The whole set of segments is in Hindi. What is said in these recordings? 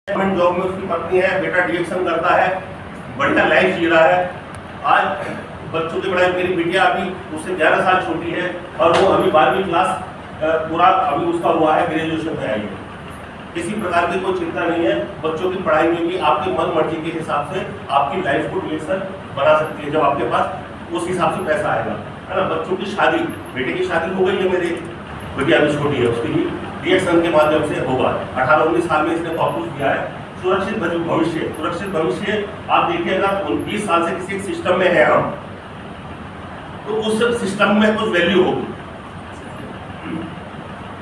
गवर्नमेंट जॉब में उसकी पत्नी है, बेटा डीएक्शन करता है, बढ़िया लाइफ जी रहा है। आज बच्चों की पढ़ाई, मेरी बिटिया अभी उससे 11 साल छोटी है और वो अभी 12वीं क्लास पूरा अभी उसका हुआ है, ग्रेजुएशन में आई है। किसी प्रकार की कोई चिंता नहीं है। बच्चों की पढ़ाई में भी आपकी मन मर्जी के हिसाब से आपकी लाइफ को डीएक्शन बना सकती है, जब आपके पास उस हिसाब से पैसा आएगा, है ना। बच्चों की शादी, बेटे की शादी हो गई है, मेरी बिटिया अभी छोटी है, उसकी भी डीएक्शन के माध्यम से होगा। 18-19 साल में इसने कॉपरेट किया है। सुरक्षित भविष्य, सुरक्षित भविष्य आप देखिए, अगर 20 साल से किसी सिस्टम में है हम, तो उस सिस्टम में कुछ वैल्यू होगी।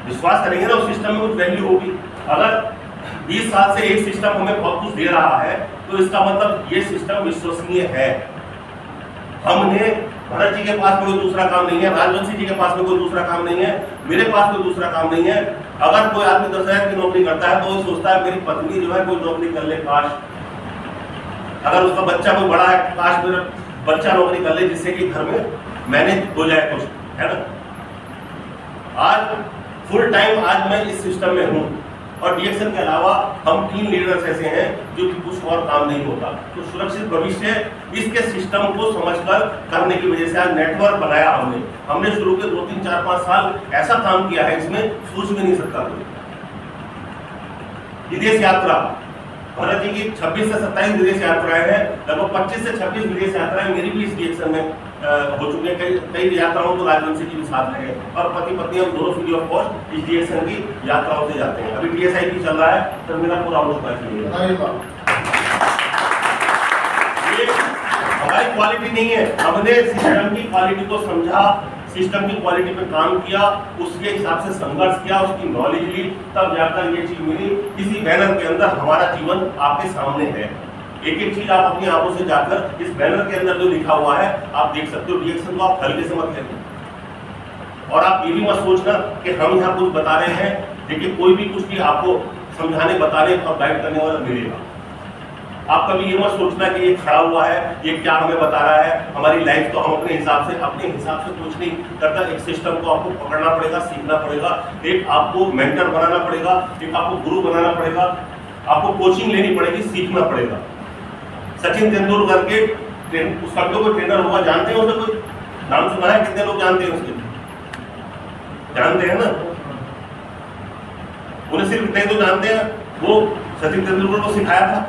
विश्वास करेंगे ना, उस सिस्टम में कुछ वैल्यू होगी। अगर 20 साल से एक सिस्टम हमें बहुत कुछ दे रहा है, तो इसका मतलब ये सिस्टम विश्वसनीय है। हमने, भरत जी के पास कोई दूसरा काम नहीं है, राजवंशी जी के पास में कोई दूसरा काम नहीं है, मेरे पास कोई दूसरा काम नहीं है। अगर कोई आदमी 10,000 की नौकरी करता है तो वो सोचता है मेरी पत्नी जो है कोई नौकरी कर ले, काश। अगर उसका बच्चा कोई बड़ा है, काश मेरा बच्चा नौकरी कर ले, जिससे कि घर में मैनेज हो जाए कुछ, है ना। आज फुल टाइम आज मैं इस सिस्टम में हूँ, और डीएक्शन के अलावा हम 3 लीडर्स ऐसे हैं जो कि कुछ और काम नहीं होता। तो सुरक्षित भविष्य इसके सिस्टम को समझकर करने की वजह से आज नेटवर्क बनाया हमने शुरू के 2, 3, 4, 5 साल ऐसा काम किया है, इसमें सोच भी नहीं सकता कोई। विदेश यात्रा, भरत जी की 26 से 27 विदेश यात्राएं हैं, लगभग 25 से 26 विदेश यात्राएं मेरी भी इस डीएक्शन में हो चुकी है। कई यात्राओं तो राजवंशी जी भी साथ रहे, और पति पत्नी हम दोनों फ्री ऑफ कॉस्ट इस डीएक्शन की यात्राओं से जाते हैं। अभी टीएसआईपी चल रहा है, तो मेरा पूरा हो चुका है। ये हमारी क्वालिटी नहीं है, हमने सिस्टम की क्वालिटी को समझा, सिस्टम की क्वालिटी पे काम किया, उसके हिसाब से संघर्ष किया, उसकी नॉलेज ली, तब जाकर ये चीज मिली। इसी बैनर के अंदर हमारा जीवन आपके सामने है। एक एक चीज आप अपनी आंखों से जाकर इस बैनर के अंदर जो लिखा हुआ है आप देख सकते हो। डीएक्शन को आप हल्के से मत लेना, और आप ये भी मत सोचना कि हम यहाँ कुछ बता रहे हैं। देखिए, कोई भी कुछ भी आपको समझाने, बताने और गाइड करने वाला मिलेगा। आप कभी ये मत सोचना कि ये खड़ा हुआ है, ये क्या हमें बता रहा है। हमारी लाइफ तो हम अपने हिसाब से कुछ नहीं करता। एक सिस्टम को आपको पकड़ना पड़ेगा, सीखना पड़ेगा, एक आपको मेंटर बनाना पड़ेगा, एक आपको गुरु बनाना पड़ेगा, आपको कोचिंग लेनी पड़ेगी, सीखना पड़ेगा। सचिन तेंदुलकर के उसका कोई ट्रेनर होगा, जानते हैं उसे? कोई नाम सुना है? कितने लोग जानते हैं उसके? जानते हैं ना? उन्हें सिर्फ इतने तो जानते हैं, वो सचिन तेंदुलकर को सिखाया था,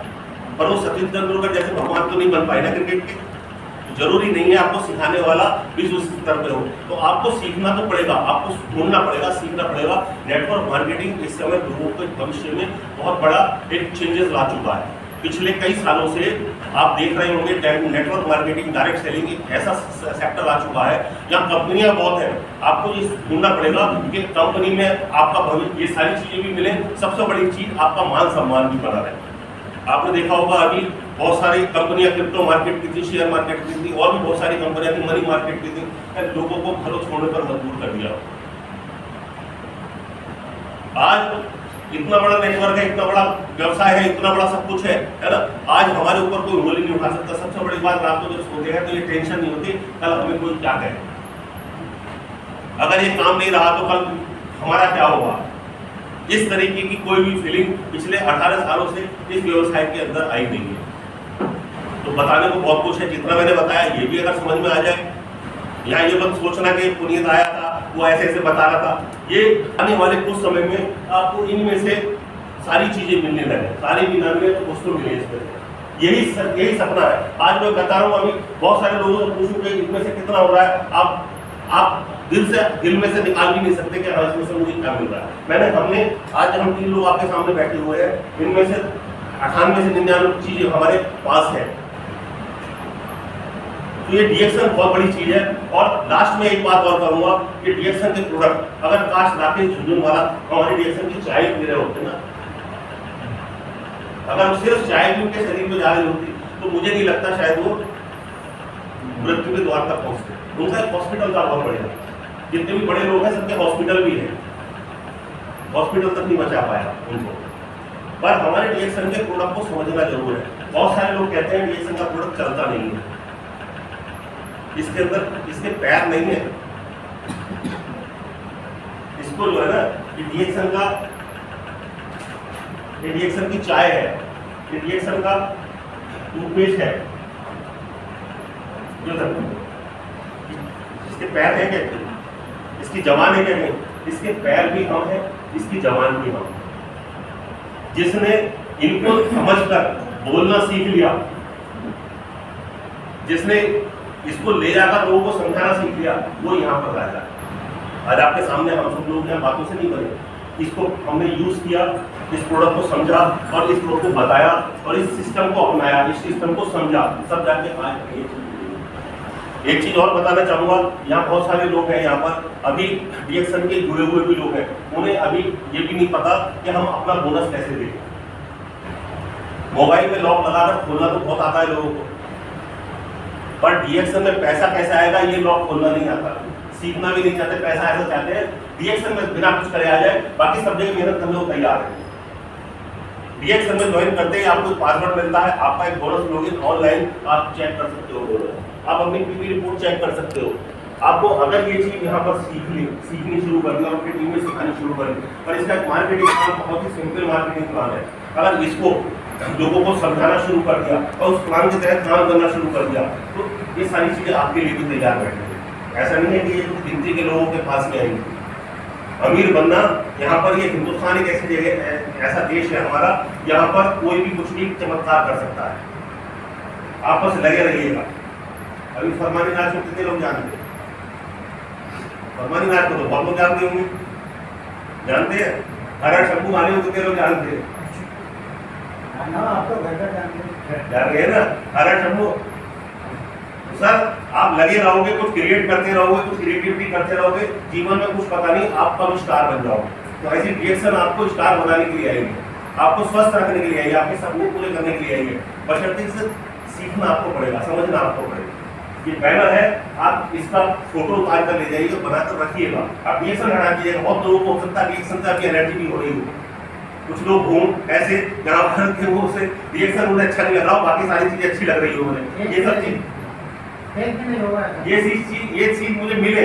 पर वो सचिन तेंदुलकर जैसे भगवान तो नहीं बन पाए ना क्रिकेट के। जरूरी नहीं है आपको सिखाने वाला विश्व स्तर पे हो, तो आपको सीखना तो पड़ेगा, आपको ढूंढना पड़ेगा, सीखना पड़ेगा। नेटवर्क मार्केटिंग इस समय लोगों के भविष्य में बहुत बड़ा एक चेंजेस ला चुका है। पिछले कई सालों से आप देख रहे होंगे, नेटवर्क मार्केटिंग, डायरेक्ट सेलिंग एक ऐसा सेक्टर आ चुका है जहाँ कंपनियां बहुत हैं। आपको ये ढूंढना पड़ेगा कि कंपनी में आपका भविष्य, ये सारी चीजें भी मिले, सबसे बड़ी चीज आपका मान सम्मान भी बना रहे। आपने देखा होगा अभी बहुत सारी कंपनियां क्रिप्टो मार्केट की थी, शेयर मार्केट की थी, और भी बहुत सारी कंपनियां थी, मनी मार्केट की थी, लोगों को घरों छोड़ने पर मजबूर कर दिया। आज इतना बड़ा नेटवर्क है, इतना बड़ा व्यवसाय है, इतना बड़ा सब कुछ है ना। आज हमारे ऊपर कोई उंगली नहीं उठा सकता। सबसे बड़ी बात, रात को जब सोते हैं तो ये टेंशन नहीं होती कल हमें कोई क्या कहे, अगर ये काम नहीं रहा तो कल हमारा क्या होगा। इस तरीके की कोई भी फीलिंग पिछले 18 सालों से इस व्यवसाय के अंदर आई नहीं है। तो बताने को बहुत कुछ है, जितना मैंने बताया ये भी अगर समझ में आ जाए। यहाँ ये मत सोचना कि पुनीत आया था, वो ऐसे ऐसे बता रहा था। ये आने वाले कुछ समय में आपको इनमें से सारी चीजें मिलने लगे, सारी भी ना मिले तो कुछ तो मिले। इसमें यही सपना है। आज मैं बता रहा हूँ, अभी बहुत सारे लोगों से पूछूं कि इनमें से कितना हो रहा है, आप दिल में से निकाल भी नहीं सकते कि इसमें से मुझे क्या मिल रहा है। हमने आज हम 3 लोग आपके सामने बैठे हुए हैं, इनमें से 98 से 99 चीजें हमारे पास है। तो ये डीएक्शन बहुत बड़ी चीज है। और लास्ट में एक बात और करूंगा कि डीएक्शन के प्रोडक्ट, अगर काश राकेश झुंझुनवाला हमारे डीएक्शन की चाय पी रहे होते ना, अगर वो सिर्फ चाय भी उनके शरीर में जा रही होती, तो मुझे नहीं लगता शायद वो मृत्यु के द्वार तक पहुंचते। उनका एक हॉस्पिटल का बहुत बढ़िया, जितने भी बड़े लोग हैं सबके हॉस्पिटल भी है, हॉस्पिटल तक नहीं बचा पाया उनको। पर हमारे डीएक्शन के प्रोडक्ट को समझना जरूर है। बहुत सारे लोग कहते हैं डीएक्शन का प्रोडक्ट चलता नहीं है, इसके अंदर इसके पैर नहीं है। इसको जो है ना, डीएक्शन का ये रिएक्शन की चाय है, ये रिएक्शन का टूथपेस्ट है। जो इसके पैर है क्या, इसकी जबान है क्या? नहीं, इसके पैर भी हम है, इसकी जबान भी हम। जिसने इनको समझकर बोलना सीख लिया, जिसने इसको ले जाकर लोगों को समझाना सीख लिया, वो यहाँ पर राजा है। आज आपके सामने हम सब लोग यहाँ बातों से नहीं बने, इसको हमने यूज किया, इस प्रोडक्ट को समझा और इस प्रोडक्ट को बताया और इस सिस्टम को अपनाया, इस सिस्टम को समझा, सब जाके आज एक चीज और बताना चाहूंगा। यहाँ बहुत सारे लोग हैं, यहाँ पर अभी रिएक्शन के जुड़े हुए भी लोग हैं, उन्हें अभी ये भी नहीं पता कि हम अपना बोनस कैसे दें। मोबाइल में लॉक लगाकर खोलना तो बहुत आता है लोगों को, पर रिएक्शन में पैसा कैसे आएगा ये लॉक खोलना नहीं आता, सीखना भी नहीं चाहते, पैसा ऐसा चाहते हैं रिएक्शन में बिना कुछ करे आ जाए, बाकी सब जगह मेहनत करने को तैयार है। रिएक्शन में ज्वाइन करते ही आपको पासवर्ड मिलता है, आपका एक बोनस लॉगिन ऑनलाइन आप चेक कर सकते हो बोनस, आप अपनी पीपी रिपोर्ट चेक कर सकते हो। आपको अगर ये चीज यहाँ पर सीखनी शुरू करनी और अपनी टीम में सिखानी शुरू करनी, पर इसका एक मार्केटिंग प्लान बहुत ही सिंपल मार्केटिंग प्लान है। अगर इसको लोगों को समझाना शुरू कर दिया और उस प्लान के तहत काम करना शुरू कर दिया, तो ये सारी चीजें आपके लिए भी तैयार बैठेंगी। ऐसा नहीं है कि ये गिनती के लोगों के पास में आएंगी। अमीर बनना, यहाँ पर ये हिंदुस्तान एक ऐसी जगह, ऐसा देश है हमारा, यहाँ पर कोई भी कुछ भी चमत्कार कर सकता है। आप बस लगे रहिएगा। अभी फरमानी नाच को कितने लोग जानते हैं? फरमानी नाच को तो बहुत लोग जानते होंगे, जानते हैं? हरा शंभू माने को कितने लोग जानते हैं? आप तो घर का जानते हैं ना, हरा शंभू। सर आप लगे रहोगे, कुछ क्रिएट करते रहोगे, कुछ क्रिएटिविटी करते रहोगे, जीवन में कुछ पता नहीं आप कब स्टार बन जाओगे। तो ऐसी रिएक्शन आपको स्टार बनाने के लिए आएंगे, आपको स्वस्थ रखने के लिए आएंगे, आपके सपने पूरे करने के लिए आएंगे। बशर्ते से सीखना आपको पड़ेगा, समझना आपको पड़ेगा। ये बैनर है, आप इसका फोटो उतार कर ले जाइए, बनाकर रखिएगा। आप रिएक्शन हटा दीजिएगा। बहुत लोगों को हो सकता है रिएक्शन से आपकी एनर्जी भी हो रही हो, कुछ लोग हों ऐसे जहाँ पर वो से रिएक्शन उन्हें अच्छा नहीं लग रहा, बाकी सारी चीजें अच्छी लग रही हो उन्हें। ये सब चीज, ये चीज मुझे मिले।